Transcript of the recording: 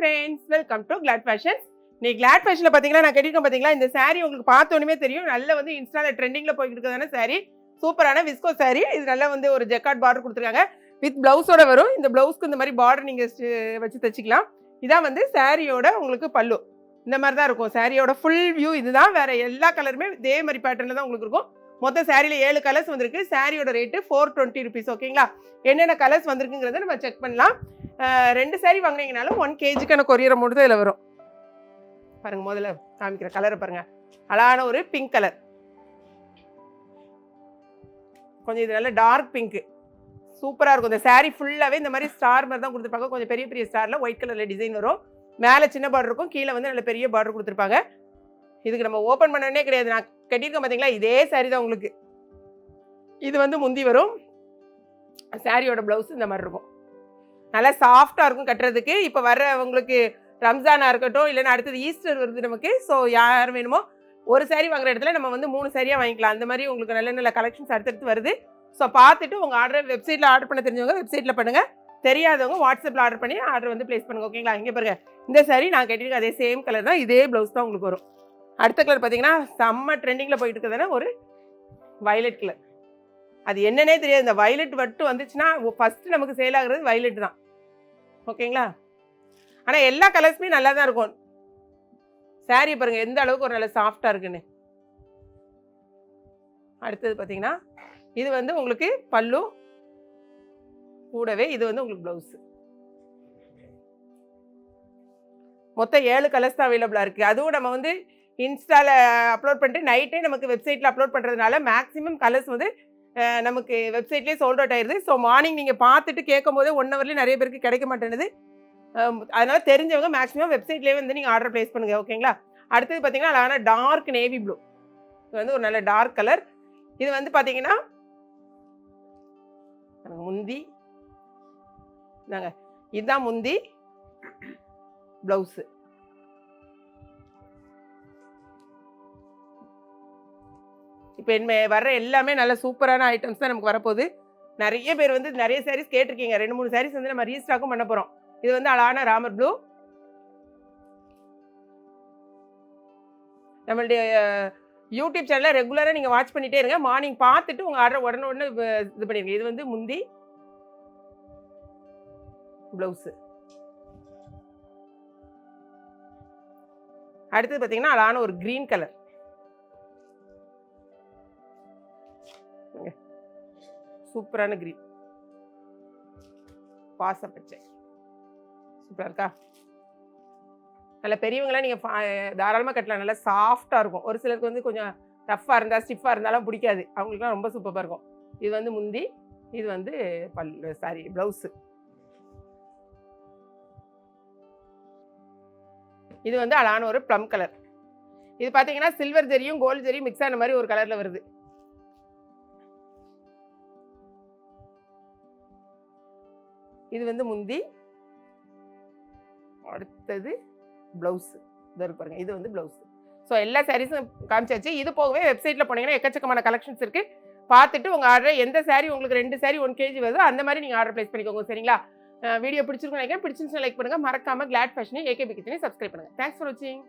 friends, welcome to Glad Fashions. நீ Glad Fashionல பாத்தீங்களா நான் கட்டிருக்கேன் பாத்தீங்களா இந்த saree உங்களுக்கு பார்த்தோனே தெரியும் நல்ல வந்து இன்ஸ்டால ட்ரெண்டிங்ல போயிட்டு இருக்கதான saree சூப்பரான விஸ்கோ saree இது நல்ல வந்து ஒரு ஜெக்கார்ட் பார்டர் கொடுத்திருக்காங்க வித் ப்ளவுஸோட வரும் இந்த ப்ளவுஸ்க்கு இந்த மாதிரி பார்டர் நீங்க வச்சு தச்சிக்கலாம் இதான் வந்து சாரியோட உங்களுக்கு பல்லு இந்த மாதிரி தான் இருக்கும் சாரியோட ஃபுல் வியூ இதுதான் வேற எல்லா கலருமே இதே மாதிரி பேட்டர்ன்ல தான் உங்களுக்கு இருக்கும் மொத்த சாரியில 7 கலர்ஸ் வந்திருக்கு சாரியோட ரேட் 420 rupees ஓகேங்களா என்னென்ன கலர்ஸ் வந்திருக்குங்கிறத நம்ம செக் பண்ணலாம் ரெண்டு சாரி வாங்குனீங்கனாலும் 1 kgக்கான கொரியர் அமௌண்ட் தான் இதில் வரும் பாருங்க முதல்ல காமிக்கிற கலரை பாருங்க அழகான ஒரு பிங்க் கலர் கொஞ்சம் இது நல்ல டார்க் பிங்க் சூப்பராக இருக்கும் இந்த சாரீ ஃபுல்லாகவே இந்த மாதிரி ஸ்டார் மாதிரி தான் கொடுத்துருப்பாங்க கொஞ்சம் பெரிய பெரிய ஸ்டாரில் ஒயிட் கலரில் டிசைன் வரும் மேலே சின்ன பார்டர் இருக்கும் கீழே வந்து நல்ல பெரிய பார்டர் கொடுத்துருப்பாங்க இதுக்கு நம்ம ஓப்பன் பண்ணனே கிடையாது நான் கட்டியிருக்கேன் பார்த்தீங்களா இதே சாரீ தான் உங்களுக்கு இது வந்து முந்தி வரும் சாரியோட ப்ளவுஸ் இந்த மாதிரி இருக்கும் நல்லா சாஃப்டாக இருக்கும் கட்டுறதுக்கு இப்போ வர்ற உங்களுக்கு ரம்ஜானாக இருக்கட்டும் இல்லைன்னா அடுத்தது ஈஸ்டர் வருது நமக்கு ஸோ யார் வேணுமோ ஒரு சாரீ வாங்குற இடத்துல நம்ம வந்து 3 சாரியாக வாங்கிக்கலாம் அந்த மாதிரி உங்களுக்கு நல்ல நல்ல கலெக்ஷன்ஸ் அடுத்தடுத்து வருது ஸோ பார்த்துட்டு உங்கள் ஆர்டர் வெப்சைட்டில் ஆர்டர் பண்ண தெரிஞ்சவங்க வெப்சைட்டில் பண்ணுங்கள் தெரியாதவங்க வாட்ஸ்அப்பில் ஆர்டர் பண்ணி ஆர்டர் வந்து ப்ளேஸ் பண்ணுங்கள் ஓகேங்களா இங்கே பாருங்கள் இந்த சாரீ நான் கட்டியிருக்கேன் அதே சேம் கலர் தான் இதே ப்ளவுஸ் தான் உங்களுக்கு வரும் அடுத்த கலர் பார்த்தீங்கன்னா செம்ம ட்ரெண்டிங்கில் போயிட்டு இருக்கிறதுனா ஒரு வயலட் கலர் அது என்னன்னே தெரியாது இந்த வயலட் மட்டும் வந்துச்சுன்னா ஃபஸ்ட்டு நமக்கு சேல் ஆகுறது வயலட் தான் ஓகேங்களா ஆனால் எல்லா கலர்ஸுமே நல்லா தான் இருக்கும் சாரீ பாருங்கள் எந்த அளவுக்கு ஒரு நல்ல சாஃப்டாக இருக்குன்னு அடுத்தது பார்த்தீங்கன்னா இது வந்து உங்களுக்கு பல்லு கூடவே இது வந்து உங்களுக்கு ப்ளவுஸ் மொத்தம் 7 கலர்ஸ் தான் அவைலபிளாக இருக்குது அதுவும் நம்ம வந்து இன்ஸ்டாவில் அப்லோட் பண்ணிட்டு நைட்டே நமக்கு வெப்சைட்டில் அப்லோட் பண்ணுறதுனால மேக்ஸிமம் கலர்ஸ் வந்து நமக்கு வெப்சைட்லேயே சோல்ட் அவுட் ஆயிடுது ஸோ மார்னிங் நீங்கள் பார்த்துட்டு கேட்கும் போதே 1 ஹவர்லேயே நிறைய பேருக்கு கிடைக்க மாட்டேங்குது அதனால் தெரிஞ்சவங்க மேக்ஸிமம் வெப்சைட்லேயே வந்து நீங்கள் ஆர்டர் ப்ளேஸ் பண்ணுங்கள் ஓகேங்களா அடுத்தது பார்த்தீங்கன்னா அழகான டார்க் நேவி ப்ளூ இது வந்து ஒரு நல்ல டார்க் கலர் இது வந்து பார்த்தீங்கன்னா முந்தி நாங்க இதுதான் முந்தி ப்ளவுஸு இப்போ என்ன வர்ற எல்லாமே நல்ல சூப்பரான ஐட்டம்ஸ் தான் நமக்கு வரப்போகுது நிறைய பேர் வந்து நிறைய சாரீஸ் கேட்டிருக்கீங்க 2-3 சாரீஸ் வந்து நம்ம ரீஸ்டாக்கும் பண்ண போகிறோம் இது வந்து அழகான ராமர் ப்ளூ நம்மளுடைய யூடியூப் சேனலில் ரெகுலராக நீங்கள் வாட்ச் பண்ணிகிட்டே இருங்க மார்னிங் பார்த்துட்டு உங்கள் ஆர்டர் உடனே இது பண்ணிடுங்க இது வந்து முந்தி ப்ளவுஸு அடுத்தது பார்த்தீங்கன்னா அழகான ஒரு க்ரீன் கலர் சூப்பரான க்ரீன் பாச பச்சை சூப்பராக இருக்கா நல்ல பெரியவங்களாம் நீங்கள் தாராளமாக கட்டலாம் நல்லா சாஃப்டாக இருக்கும் ஒரு சிலருக்கு வந்து கொஞ்சம் டஃப்பாக இருந்தால் ஸ்டிஃபாக இருந்தாலும் பிடிக்காது அவங்களுக்குலாம் ரொம்ப சூப்பராக இருக்கும் இது வந்து முந்தி இது வந்து சாரி ப்ளவுஸு இது வந்து அழகான ஒரு ப்ளம் கலர் இது பார்த்தீங்கன்னா சில்வர் ஜெரியும் கோல்டு ஜெரியும் மிக்ஸ் ஆன மாதிரி ஒரு கலரில் வருது இது வந்து முந்தி அடுத்தது ப்ளவுஸ் இது பாருங்க இது வந்து ப்ளவுஸ் ஸோ எல்லா சாரீஸும் காமிச்சாச்சு இது போகவே வெப்சைட்டில் போனீங்கன்னா எக்கச்சக்கமான கலெக்ஷன்ஸ் இருக்குது பார்த்துட்டு உங்கள் ஆர்டர் எந்த சாரீ உங்களுக்கு 2 சாரீ 1 kg வருதோ அந்த மாதிரி நீங்கள் ஆர்டர் ப்ளேஸ் பண்ணிக்கோங்க சரிங்களா வீடியோ பிடிச்சிருக்குன்னு நினைக்கிறேன் பிடிச்சிருந்துச்சுன்னா லைக் பண்ணுங்கள் மறக்காமல் கிளாட் ஃபேஷனை ஏகேபி கிச்சனை சப்ஸ்கிரைப் பண்ணுங்கள் தேங்க்ஸ் ஃபார் வாட்சிங்